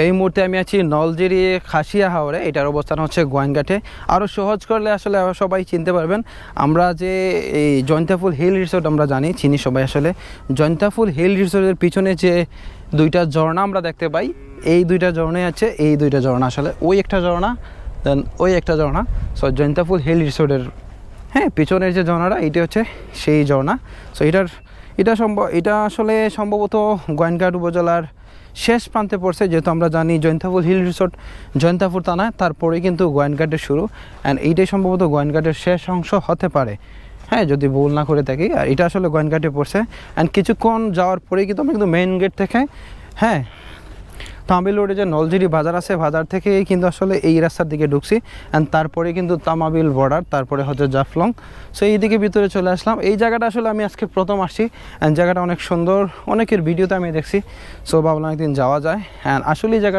এই মুহূর্তে আমি আছি নলজিরি খাসিয়া হাওরে, এটার অবস্থান হচ্ছে গোয়াইনঘাটে। আরও সহজ করলে আসলে সবাই চিনতে পারবেন। আমরা যে এই জয়ন্তাফুল হিল রিসোর্ট আমরা চিনি সবাই। আসলে জয়ন্তাফুল হিল রিসোর্টের পিছনে যে দুইটা ঝর্ণা আমরা দেখতে পাই, এই দুইটা ঝর্ণাই আছে। এই দুইটা ঝর্ণা আসলে ওই একটা ঝর্ণা, দেন ওই একটা ঝর্ণা। সো জয়ন্তাফুল হিল রিসোর্টের পিছনের যে ঝর্ণাটা, এইটা হচ্ছে সেই ঝর্ণা। সো এটা আসলে সম্ভবত গোয়াইনঘাট উপজেলার শেষ প্রান্তে পড়ছে, যেহেতু আমরা জানি জয়ন্তাফুল হিল রিসোর্ট জয়ন্তাপুর থানা, তারপরে কিন্তু গোয়াইনঘাটের শুরু। অ্যান্ড এইটাই সম্ভবত গোয়াইনঘাটের শেষ অংশ হতে পারে, যদি ভুল না করে থাকি। আর এটা আসলে গোয়াইনঘাটে পড়ছে। অ্যান্ড কিছুক্ষণ যাওয়ার পরেই কিন্তু আমরা কিন্তু মেইন গেট থেকে তামাবিল রোডে যে নলজিরি বাজার আছে, বাজার থেকেই কিন্তু আসলে এই রাস্তার দিকে ঢুকছি। অ্যান্ড তারপরে কিন্তু তামাবিল বর্ডার, তারপরে হচ্ছে জাফলং। সো এই দিকে ভিতরে চলে আসলাম। এই জায়গাটা আসলে আমি আজকে প্রথম আসছি। অ্যান্ড জায়গাটা অনেক সুন্দর, অনেকের ভিডিওতে আমি দেখছি। সো ভাবলাম একদিন যাওয়া যায়। অ্যান্ড আসলে এই জায়গা